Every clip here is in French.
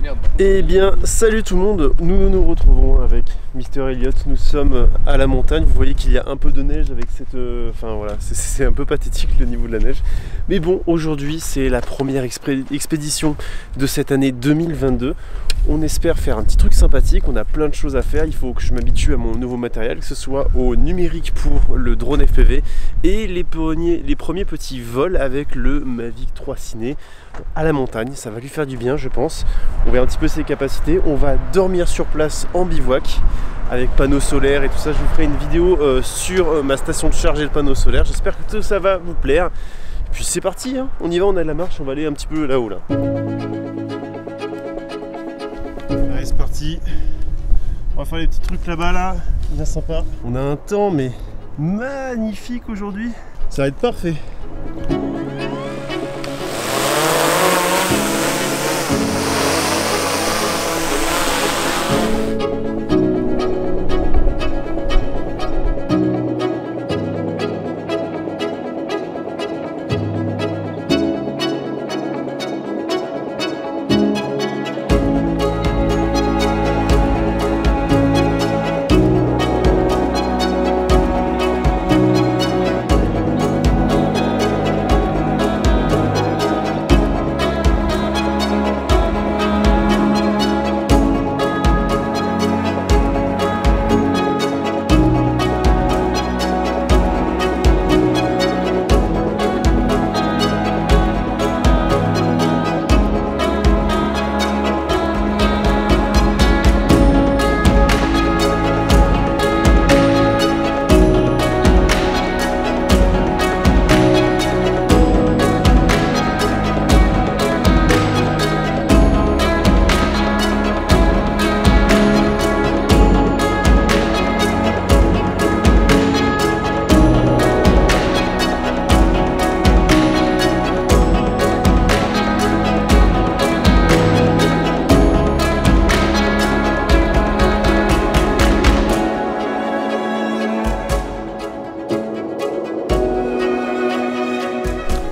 Merde. Eh bien, salut tout le monde, nous nous retrouvons avec Mister Elliott. Nous sommes à la montagne, vous voyez qu'il y a un peu de neige avec cette... Enfin voilà, c'est un peu pathétique le niveau de la neige. Mais bon, aujourd'hui c'est la première expédition de cette année 2022. On espère faire un petit truc sympathique, on a plein de choses à faire. Il faut que je m'habitue à mon nouveau matériel, que ce soit au numérique pour le drone FPV et les premiers petits vols avec le Mavic 3 Ciné à la montagne. Ça va lui faire du bien, je pense. On verra un petit peu ses capacités. On va dormir sur place en bivouac avec panneaux solaires et tout ça. Je vous ferai une vidéo sur ma station de charge et le panneau solaire. J'espère que tout ça va vous plaire. Et puis c'est parti, hein. On y va, on a la marche, on va aller un petit peu là-haut là. Allez, c'est parti. On va faire les petits trucs là-bas là, bien sympa. On a un temps mais magnifique aujourd'hui. Ça va être parfait.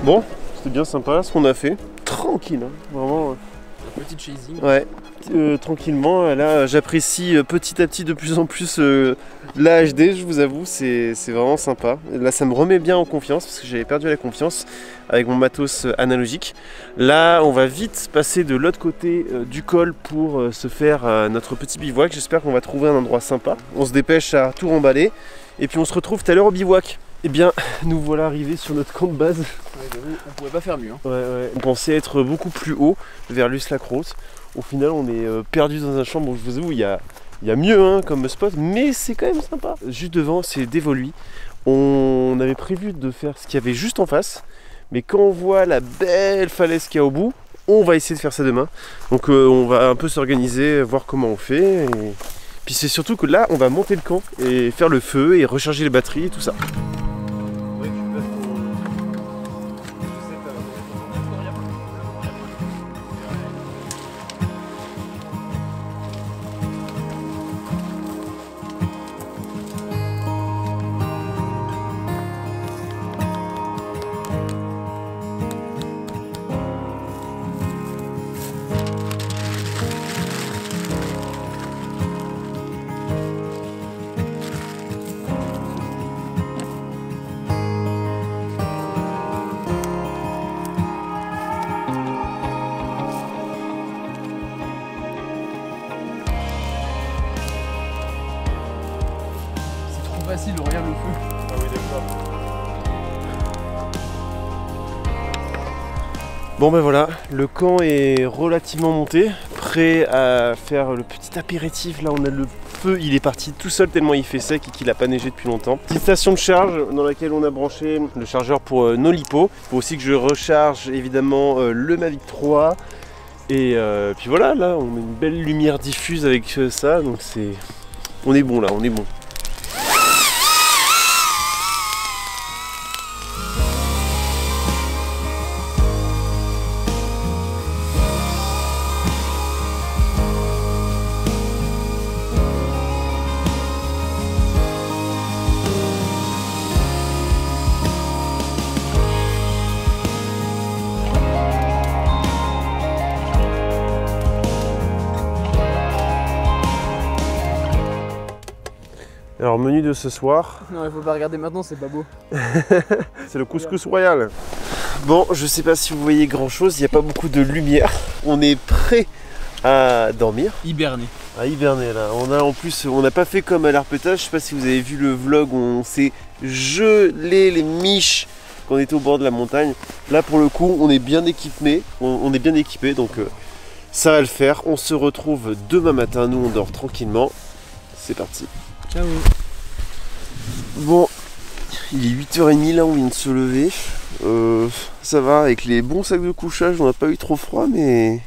Bon, c'était bien sympa ce qu'on a fait. Tranquille, hein, vraiment. Petite chasing. Ouais, tranquillement. Là, j'apprécie petit à petit de plus en plus la HD, je vous avoue, c'est vraiment sympa. Là, ça me remet bien en confiance parce que j'avais perdu la confiance avec mon matos analogique. Là, on va vite passer de l'autre côté du col pour se faire notre petit bivouac. J'espère qu'on va trouver un endroit sympa. On se dépêche à tout remballer et puis on se retrouve tout à l'heure au bivouac. Eh bien, nous voilà arrivés sur notre camp de base. Ouais, on pouvait pas faire mieux. Hein. Ouais. On pensait être beaucoup plus haut, vers Lus-la-Crosse. Au final, on est perdu dans un champ. Bon, je vous avoue, il y a mieux hein, comme spot, mais c'est quand même sympa. Juste devant, c'est Dévoluy. On avait prévu de faire ce qu'il y avait juste en face, mais quand on voit la belle falaise qu'il y a au bout, on va essayer de faire ça demain. Donc, on va un peu s'organiser, voir comment on fait. Et... Puis c'est surtout que là, on va monter le camp et faire le feu et recharger les batteries et tout ça. Facile, regarde le feu. Ah oui, d'accord. Bon ben voilà, le camp est relativement monté, prêt à faire le petit apéritif. Là on a le feu, il est parti tout seul tellement il fait sec et qu'il n'a pas neigé depuis longtemps. Petite station de charge dans laquelle on a branché le chargeur pour nos lipos. Il faut aussi que je recharge évidemment le Mavic 3. Et puis voilà, là on a une belle lumière diffuse avec ça, donc c'est... On est bon là, on est bon. Alors menu de ce soir. Non, il faut pas regarder maintenant, c'est pas beau. C'est le couscous royal. Bon, je sais pas si vous voyez grand chose, il n'y a pas beaucoup de lumière. On est prêt à dormir. Hiberner. À hiberner là. On n'a pas fait comme à l'Arpetage, je sais pas si vous avez vu le vlog où on s'est gelé les miches quand on était au bord de la montagne. Là pour le coup on est bien équipé, donc ça va le faire. On se retrouve demain matin, nous on dort tranquillement. C'est parti. Ciao. Bon, il est 8h30 là, on vient de se lever. Ça va, avec les bons sacs de couchage, on n'a pas eu trop froid mais...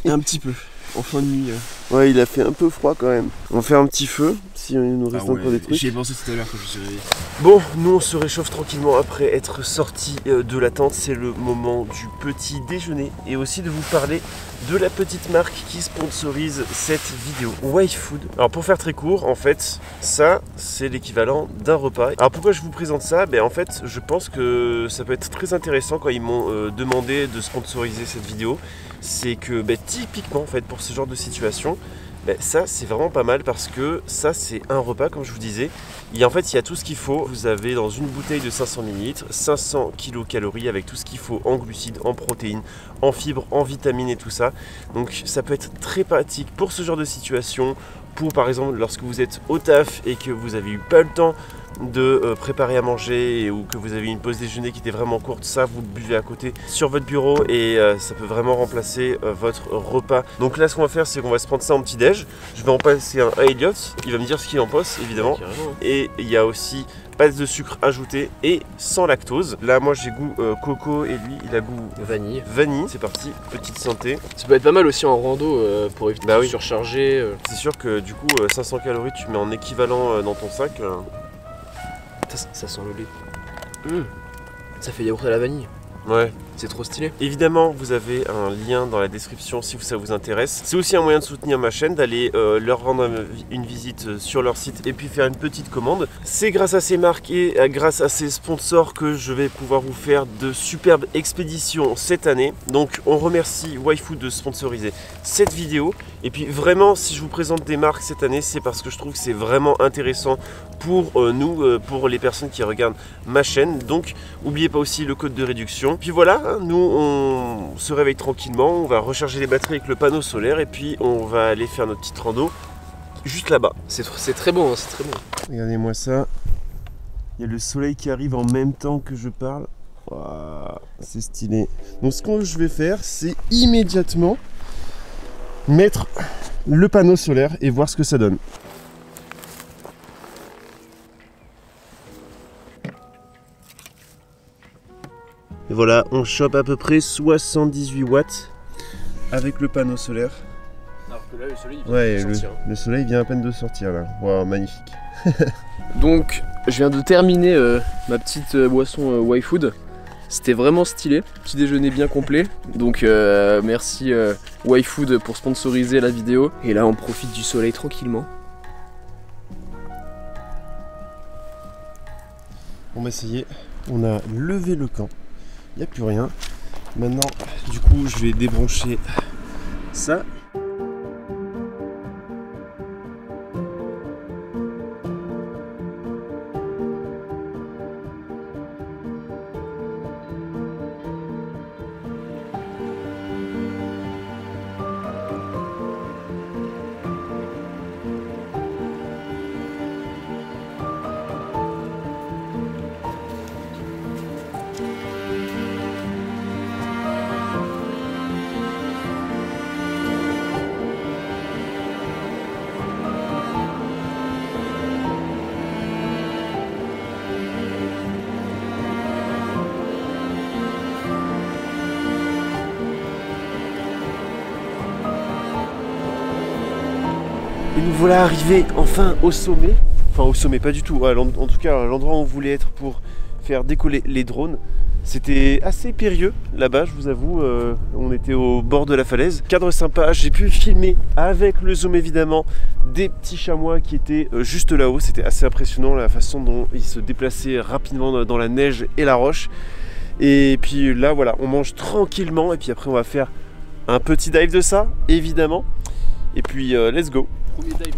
Un petit peu, en fin de nuit. Ouais, il a fait un peu froid quand même. On va faire un petit feu, si il nous reste encore des trucs. J'y ai pensé tout à l'heure quand je me suis réveillé. Bon, nous on se réchauffe tranquillement après être sorti de la tente. C'est le moment du petit déjeuner et aussi de vous parler de la petite marque qui sponsorise cette vidéo, YFood. Alors pour faire très court, en fait, ça c'est l'équivalent d'un repas. Alors pourquoi je vous présente ça? En fait, je pense que ça peut être très intéressant quand ils m'ont demandé de sponsoriser cette vidéo. C'est que typiquement en fait pour ce genre de situation, ça c'est vraiment pas mal parce que ça c'est un repas comme je vous disais. Et en fait il y a tout ce qu'il faut. Vous avez dans une bouteille de 500 ml 500 kcal avec tout ce qu'il faut en glucides, en protéines, en fibres, en vitamines et tout ça. Donc ça peut être très pratique pour ce genre de situation. Pour par exemple lorsque vous êtes au taf et que vous avez eu pas le temps de préparer à manger ou que vous avez une pause déjeuner qui était vraiment courte, ça vous le buvez à côté sur votre bureau et ça peut vraiment remplacer votre repas. Donc là ce qu'on va faire c'est qu'on va se prendre ça en petit déj. Je vais en passer un à Elliot, il va me dire ce qu'il en pense évidemment. Et il y a aussi pas de sucre ajouté et sans lactose. Là moi j'ai goût coco et lui il a goût vanille. Vanille, c'est parti, petite santé. Ça peut être pas mal aussi en rando pour éviter de surcharger. C'est sûr que du coup 500 calories tu mets en équivalent dans ton sac. Ça sent le lait. Ça fait yaourt à la vanille. Ouais. C'est trop stylé. Évidemment, vous avez un lien dans la description si ça vous intéresse. C'est aussi un moyen de soutenir ma chaîne, d'aller leur rendre une visite sur leur site et puis faire une petite commande. C'est grâce à ces marques et grâce à ces sponsors que je vais pouvoir vous faire de superbes expéditions cette année. Donc on remercie YFood de sponsoriser cette vidéo. Et puis vraiment, si je vous présente des marques cette année, c'est parce que je trouve que c'est vraiment intéressant pour nous, pour les personnes qui regardent ma chaîne. Donc n'oubliez pas aussi le code de réduction. Puis voilà, nous on se réveille tranquillement, on va recharger les batteries avec le panneau solaire et puis on va aller faire notre petite rando juste là-bas. C'est très bon, c'est très bon. Regardez-moi ça. Il y a le soleil qui arrive en même temps que je parle. Wow, c'est stylé. Donc ce que je vais faire, c'est immédiatement mettre le panneau solaire et voir ce que ça donne. Et voilà, on chope à peu près 78 watts avec le panneau solaire. Alors que là, le soleil vient de sortir. Le soleil vient à peine de sortir là. Waouh, magnifique. Donc, je viens de terminer ma petite boisson YFood. C'était vraiment stylé, petit déjeuner bien complet. Donc merci YFood pour sponsoriser la vidéo. Et là, on profite du soleil tranquillement. On va essayer. On a levé le camp. Il n'y a plus rien. Maintenant, du coup, je vais débrancher ça. Et nous voilà arrivés enfin au sommet. Enfin au sommet, pas du tout. En tout cas, à l'endroit où on voulait être pour faire décoller les drones. C'était assez périlleux là-bas, je vous avoue. On était au bord de la falaise. Cadre sympa, j'ai pu filmer avec le zoom évidemment des petits chamois qui étaient juste là-haut. C'était assez impressionnant la façon dont ils se déplaçaient rapidement dans la neige et la roche. Et puis là voilà, on mange tranquillement et puis après on va faire un petit dive de ça évidemment. Et puis let's go. Premier dive.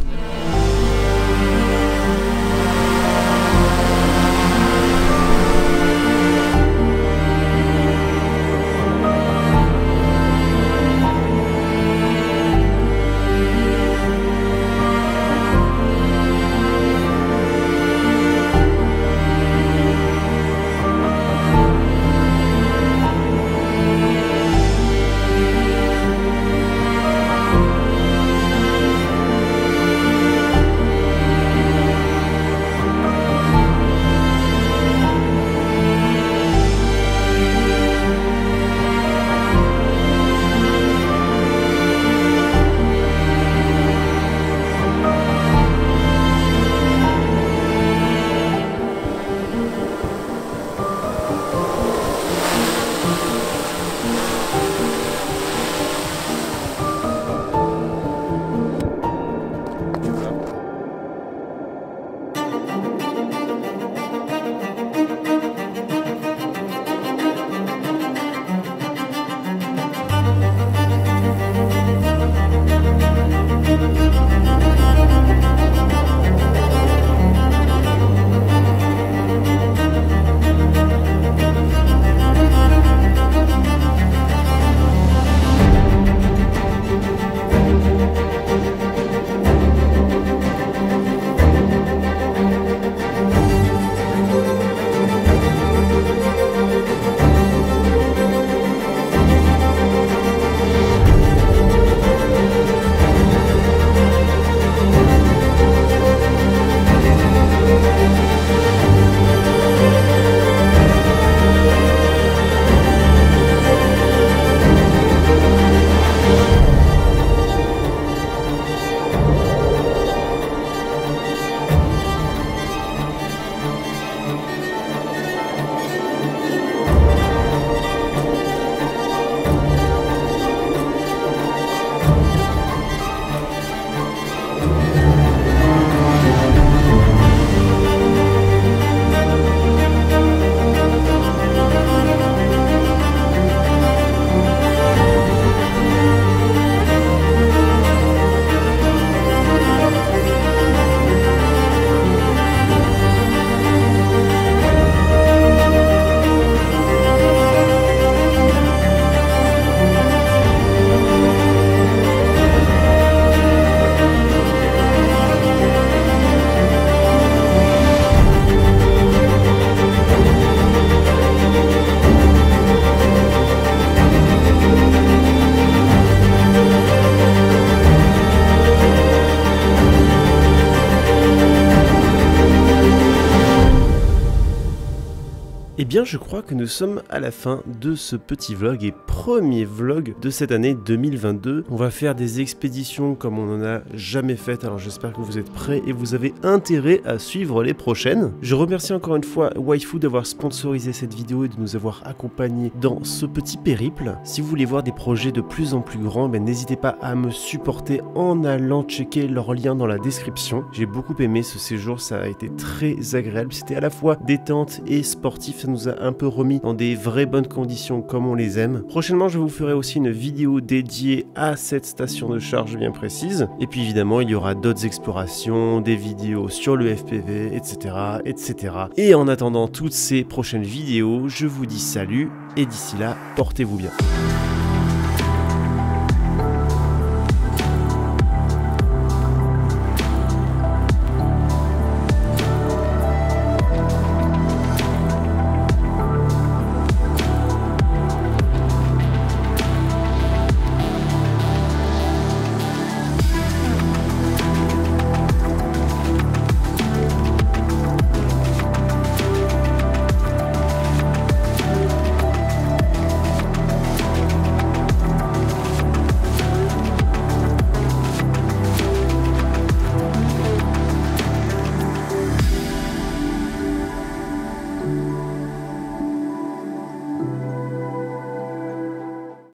bien je crois que nous sommes à la fin de ce petit vlog et premier vlog de cette année 2022. On va faire des expéditions comme on n'en a jamais fait, alors j'espère que vous êtes prêts et vous avez intérêt à suivre les prochaines. Je remercie encore une fois Waifu d'avoir sponsorisé cette vidéo et de nous avoir accompagnés dans ce petit périple. Si vous voulez voir des projets de plus en plus grands, n'hésitez pas à me supporter en allant checker leur lien dans la description. J'ai beaucoup aimé ce séjour, ça a été très agréable, c'était à la fois détente et sportif, ça nous a un peu remis dans des vraies bonnes conditions comme on les aime. Prochainement je vous ferai aussi une vidéo dédiée à cette station de charge bien précise, et puis évidemment il y aura d'autres explorations, des vidéos sur le FPV, etc. etc. Et en attendant toutes ces prochaines vidéos, je vous dis salut, et d'ici là, portez-vous bien.